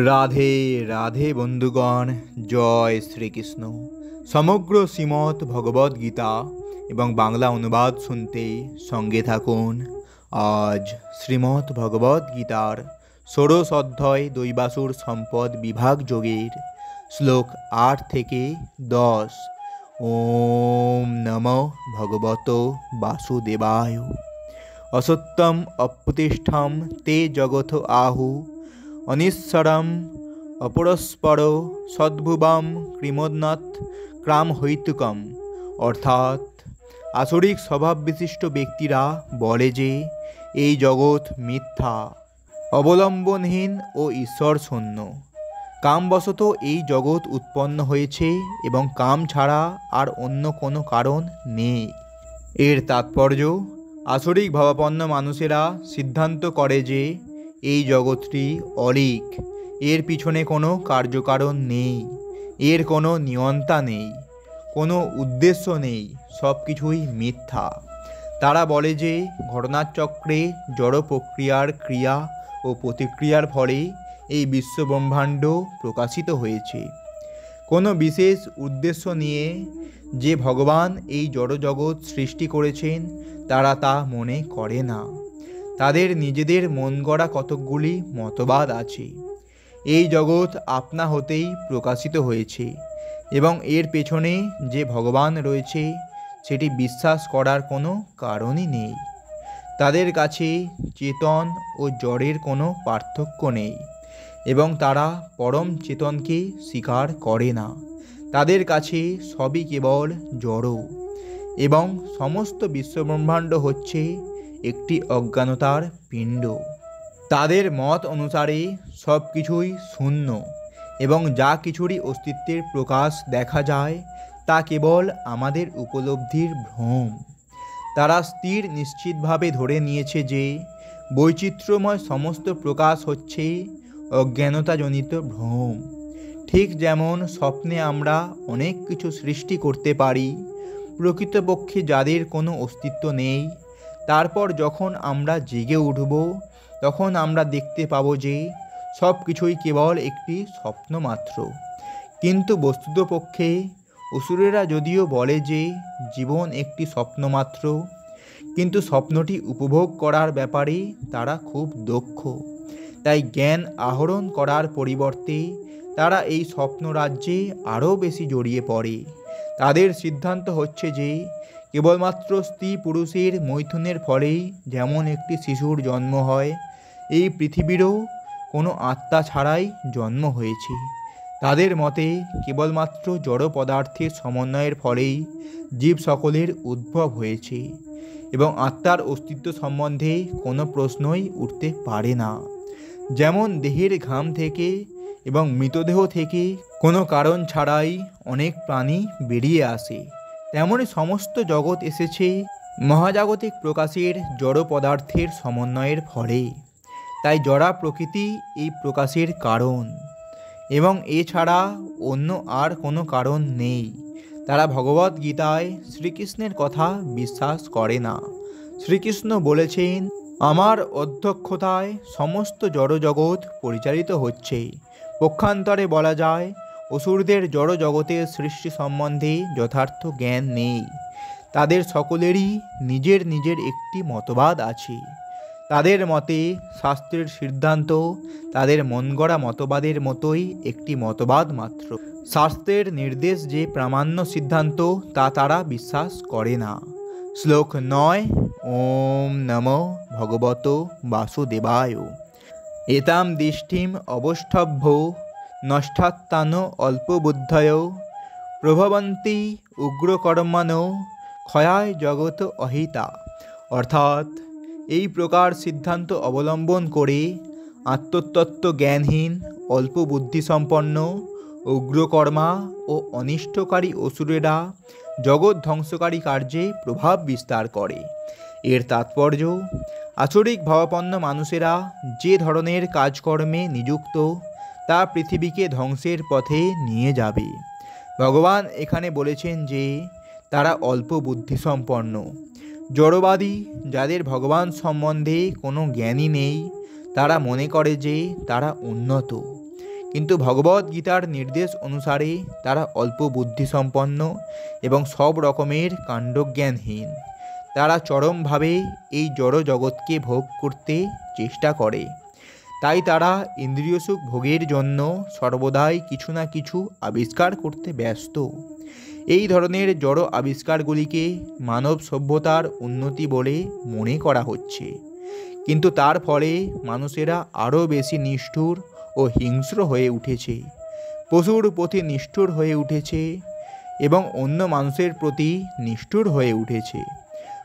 রাধে রাধে বন্ধুগণ, জয় শ্রীকৃষ্ণ। সমগ্র শ্রীমদ্ ভগবদ্ গীতা এবং বাংলা অনুবাদ শুনতে সঙ্গে থাকুন। আজ শ্রীমদ্ ভগবদ্ গীতার ষোড়শ অধ্যায় দৈবাসুর সম্পদ বিভাগ যোগের শ্লোক 8 থেকে 10। ওম নমঃ ভগবত বাসুদেবায়। অসত্যম অপ্রতিষ্ঠম তে জগৎ আহু অনিশ্বরম অপরস্পর সদ্ভুবম কৃমোন্নত ক্রাম হৈতুকম। অর্থাৎ আসরিক স্বভাব বিশিষ্ট ব্যক্তিরা বলে যে এই জগৎ মিথ্যা, অবলম্বনহীন ও ঈশ্বর শূন্য। কামবশত এই জগৎ উৎপন্ন হয়েছে এবং কাম ছাড়া আর অন্য কোনো কারণ নেই। এর তাৎপর্য, আসরিক ভাবাপন্ন মানুষেরা সিদ্ধান্ত করে যে এই জগৎটি অলীক, এর পিছনে কোনো কার্যকারণ নেই, এর কোনো নিয়ন্তা নেই, কোনো উদ্দেশ্য নেই, সব কিছুই মিথ্যা। তারা বলে যে ঘটনাচক্রে জড় প্রক্রিয়ার ক্রিয়া ও প্রতিক্রিয়ার ফলে এই বিশ্বব্রহ্মাণ্ড প্রকাশিত হয়েছে। কোনো বিশেষ উদ্দেশ্য নিয়ে যে ভগবান এই জড়জগৎ সৃষ্টি করেছেন তারা তা মনে করে না। তাদের নিজেদের মন গড়া কতকগুলি মতবাদ আছে। এই জগৎ আপনা হতেই প্রকাশিত হয়েছে এবং এর পেছনে যে ভগবান রয়েছে সেটি বিশ্বাস করার কোনো কারণই নেই। তাদের কাছে চেতন ও জড়ের কোনো পার্থক্য নেই এবং তারা পরম চেতনকে স্বীকার করে না। তাদের কাছে সবই কেবল জড় এবং সমস্ত বিশ্বব্রহ্মাণ্ড হচ্ছে একটি অজ্ঞানতার পিণ্ড। তাদের মত অনুসারে সব কিছুই শূন্য এবং যা কিছুরই অস্তিত্বের প্রকাশ দেখা যায় তা কেবল আমাদের উপলব্ধির ভ্রম। তারা স্থির নিশ্চিতভাবে ধরে নিয়েছে যে বৈচিত্র্যময় সমস্ত প্রকাশ হচ্ছে অজ্ঞানতাজনিত ভ্রম। ঠিক যেমন স্বপ্নে আমরা অনেক কিছু সৃষ্টি করতে পারি, প্রকৃতপক্ষে যাদের কোনো অস্তিত্ব নেই, তারপর যখন আমরা জেগে উঠব তখন আমরা দেখতে পাব যে সব কিছুই কেবল একটি স্বপ্ন মাত্র। কিন্তু বস্তুতপক্ষে অসুরেরা যদিও বলে যে জীবন একটি স্বপ্ন মাত্র, কিন্তু স্বপ্নটি উপভোগ করার ব্যাপারে তারা খুব দক্ষ। তাই জ্ঞান আহরণ করার পরিবর্তে তারা এই স্বপ্ন রাজ্যে আরও বেশি জড়িয়ে পড়ে। তাদের সিদ্ধান্ত হচ্ছে যে কেবলমাত্র স্ত্রী পুরুষের মৈথুনের ফলেই যেমন একটি শিশুর জন্ম হয়, এই পৃথিবীরও কোনো আত্মা ছাড়াই জন্ম হয়েছে। তাদের মতে কেবলমাত্র জড় পদার্থের সমন্বয়ের ফলেই জীব সকলের উদ্ভব হয়েছে এবং আত্মার অস্তিত্ব সম্বন্ধে কোনো প্রশ্নই উঠতে পারে না। যেমন দেহের ঘাম থেকে এবং মৃতদেহ থেকে কোনো কারণ ছাড়াই অনেক প্রাণী বেরিয়ে আসে, তেমনি সমস্ত জগৎ এসেছে মহাজাগতিক প্রকাশের জড় পদার্থের সমন্বয়ের ফলে। তাই জড়া প্রকৃতি এই প্রকাশের কারণ এবং এছাড়া অন্য আর কোনো কারণ নেই। তারা ভগবদ্ গীতায় শ্রীকৃষ্ণের কথা বিশ্বাস করে না। শ্রীকৃষ্ণ বলেছেন, আমার অধ্যক্ষতায় সমস্ত জড়জগৎ পরিচালিত হচ্ছে। পক্ষান্তরে বলা যায় অসুরদের জড় জগতের সৃষ্টি সম্বন্ধে যথার্থ জ্ঞান নেই। তাদের সকলেরই নিজের নিজের একটি মতবাদ আছে। তাদের মতে শাস্ত্রের সিদ্ধান্ত তাদের মনগড়া মতবাদের মতোই একটি মতবাদ মাত্র। শাস্ত্রের নির্দেশ যে প্রামাণ্য সিদ্ধান্ত তা তারা বিশ্বাস করে না। শ্লোক 9। ওম নমঃ ভগবত বাসুদেবায়। এতাম দৃষ্টিম অবষ্টভ্য নষ্টাত্তান অল্পবুদ্ধয় প্রভবন্তি উগ্রকর্মণ ক্ষয়ায় জগৎ অহিতা। অর্থাৎ এই প্রকার সিদ্ধান্ত অবলম্বন করে আত্মতত্ত্ব জ্ঞানহীন, অল্প বুদ্ধিসম্পন্ন, উগ্রকর্মা ও অনিষ্টকারী অসুরেরা জগৎ ধ্বংসকারী কার্যে প্রভাব বিস্তার করে। এর তাৎপর্য, আসরিক ভাবাপন্ন মানুষেরা যে ধরনের কাজকর্মে নিযুক্ত তা পৃথিবীকে ধ্বংসের পথে নিয়ে যাবে। ভগবান এখানে বলেছেন যে তারা অল্প বুদ্ধিসম্পন্ন। জড়বাদী যাদের ভগবান সম্বন্ধে কোনো জ্ঞানই নেই, তারা মনে করে যে তারা উন্নত। কিন্তু ভগবদ্গীতার নির্দেশ অনুসারে তারা অল্প বুদ্ধিসম্পন্ন এবং সব রকমের কাণ্ডজ্ঞানহীন। তারা চরমভাবে এই জড় জগৎকে ভোগ করতে চেষ্টা করে। তাই তারা ইন্দ্রিয় সুখ ভোগের জন্য সর্বদাই কিছু না কিছু আবিষ্কার করতে ব্যস্ত। এই ধরনের জড় আবিষ্কারগুলিকে মানব সভ্যতার উন্নতি বলে মনে করা হচ্ছে, কিন্তু তার ফলে মানুষেরা আরও বেশি নিষ্ঠুর ও হিংস্র হয়ে উঠেছে, পশুর প্রতি নিষ্ঠুর হয়ে উঠেছে এবং অন্য মানুষের প্রতি নিষ্ঠুর হয়ে উঠেছে।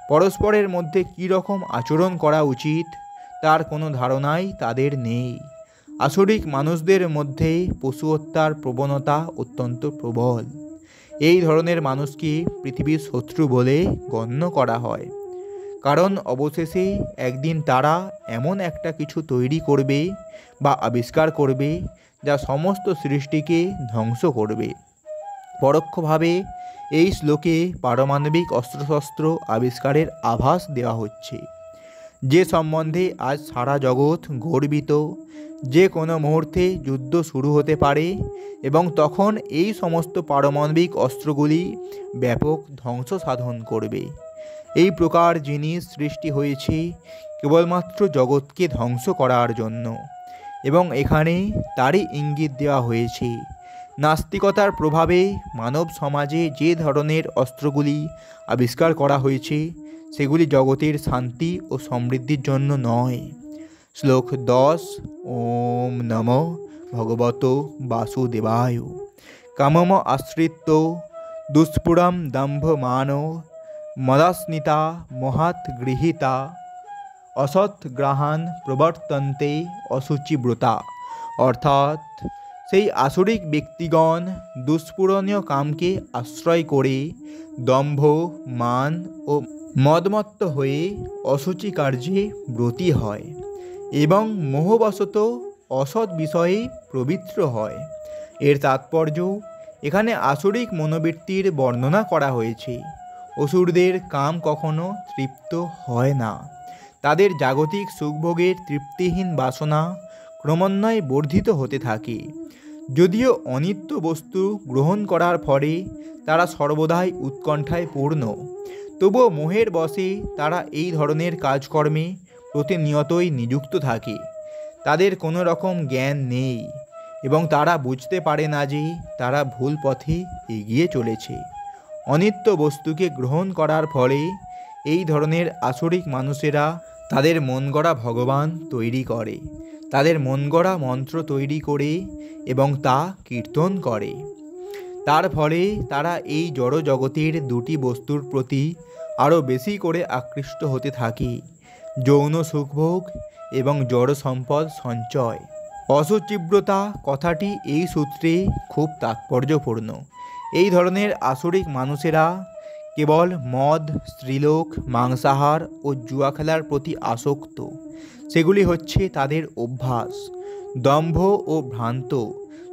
পরস্পরের মধ্যে কী রকম আচরণ করা উচিত তার কোনো ধারণাই তাদের নেই। আসরিক মানুষদের মধ্যে পশু হত্যার প্রবণতা অত্যন্ত প্রবল। এই ধরনের মানুষকে পৃথিবীর শত্রু বলে গণ্য করা হয়, কারণ অবশেষে একদিন তারা এমন একটা কিছু তৈরি করবে বা আবিষ্কার করবে যা সমস্ত সৃষ্টিকে ধ্বংস করবে। পরোক্ষভাবে এই শ্লোকে পারমাণবিক অস্ত্রশস্ত্র আবিষ্কারের আভাস দেওয়া হচ্ছে, যে সম্বন্ধে আজ সারা জগৎ গর্বিত। যে কোনো মুহূর্তে যুদ্ধ শুরু হতে পারে এবং তখন এই সমস্ত পারমাণবিক অস্ত্রগুলি ব্যাপক ধ্বংস সাধন করবে। এই প্রকার জিনিস সৃষ্টি হয়েছে কেবলমাত্র জগৎকে ধ্বংস করার জন্য, এবং এখানে তারই ইঙ্গিত দেওয়া হয়েছে। নাস্তিকতার প্রভাবে মানব সমাজে যে ধরনের অস্ত্রগুলি আবিষ্কার করা হয়েছে সেগুলি জগতের শান্তি ও সমৃদ্ধির জন্য নয়। শ্লোক 10। ওম নমো ভগবতো বাসুদেবায়। কামম আশ্রিত্য দুষ্পুরম দম্ভমান মদাস্মিতা মহাৎ গৃহীতা অসৎ গ্রহান প্রবর্তন্তে অশুচিব্রতা। অর্থাৎ সেই আসরিক ব্যক্তিগণ দুষ্পূরণীয় কামকে আশ্রয় করে দম্ভ, মান ও মদমত্ত হয়ে অশুচি কার্যে ব্রতী হয় এবং মোহবশত অসৎ বিষয়ে প্রবৃত্ত হয়। এর তাৎপর্য, এখানে আসরিক মনোবৃত্তির বর্ণনা করা হয়েছে। অসুরদের কাম কখনো তৃপ্ত হয় না। তাদের জাগতিক সুখভোগের তৃপ্তিহীন বাসনা ক্রমান্বয়ে বর্ধিত হতে থাকে। যদিও অনিত্য বস্তু গ্রহণ করার ফলে তারা সর্বদাই উৎকণ্ঠায় পূর্ণ, তবুও মোহের বশে তারা এই ধরনের কাজকর্মে প্রতিনিয়তই নিযুক্ত থাকে। তাদের কোনো রকম জ্ঞান নেই এবং তারা বুঝতে পারে না যে তারা ভুল পথে এগিয়ে চলেছে। অনিত্য বস্তুকে গ্রহণ করার ফলে এই ধরনের আসরিক মানুষেরা তাদের মন গড়া ভগবান তৈরি করে, তাদের মন গড়া মন্ত্র তৈরি করে এবং তা কীর্তন করে। তার ফলে তারা এই জড় জগতের দুটি বস্তুর প্রতি আরও বেশি করে আকৃষ্ট হতে থাকে, যৌন সুখভোগ এবং জড় সম্পদ সঞ্চয়। অশুচিব্রতা কথাটি এই সূত্রে খুব তাৎপর্যপূর্ণ। এই ধরনের আসরিক মানুষেরা কেবল মদ, স্ত্রীলোক, মাংসাহার ও জুয়া খেলার প্রতি আসক্ত। সেগুলি হচ্ছে তাদের অভ্যাস। দম্ভ ও ভ্রান্ত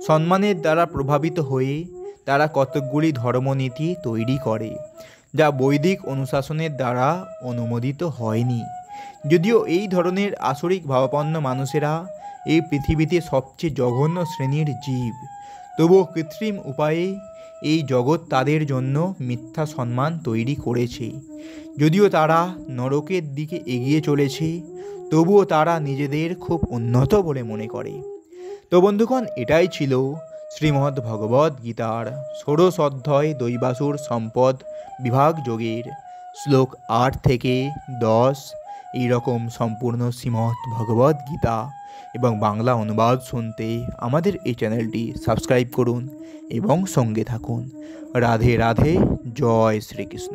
সম্মানের দ্বারা প্রভাবিত হয়ে তারা কতকগুলি ধর্মনীতি তৈরি করে, যা বৈদিক অনুশাসনের দ্বারা অনুমোদিত হয়নি। যদিও এই ধরনের আসরিক ভাবাপন্ন মানুষেরা এই পৃথিবীতে সবচেয়ে জঘন্য শ্রেণীর জীব, তবুও কৃত্রিম উপায়ে এই জগৎ তাদের জন্য মিথ্যা সম্মান তৈরি করেছে। যদিও তারা নরকের দিকে এগিয়ে চলেছে, তবুও তারা নিজেদের খুব উন্নত বলে মনে করে। তো বন্ধুগণ, এটাই ছিল শ্রীমদ্ ভগবদ্ গীতার ষোড়শ অধ্যায় দৈবাসুর সম্পদ বিভাগ যোগের শ্লোক 8 থেকে 10। এইরকম সম্পূর্ণ শ্রীমদ্ ভগবদ্ গীতা এবং বাংলা অনুবাদ শুনতে আমাদের এই চ্যানেলটি সাবস্ক্রাইব করুন এবং সঙ্গে থাকুন। রাধে রাধে। জয় শ্রীকৃষ্ণ।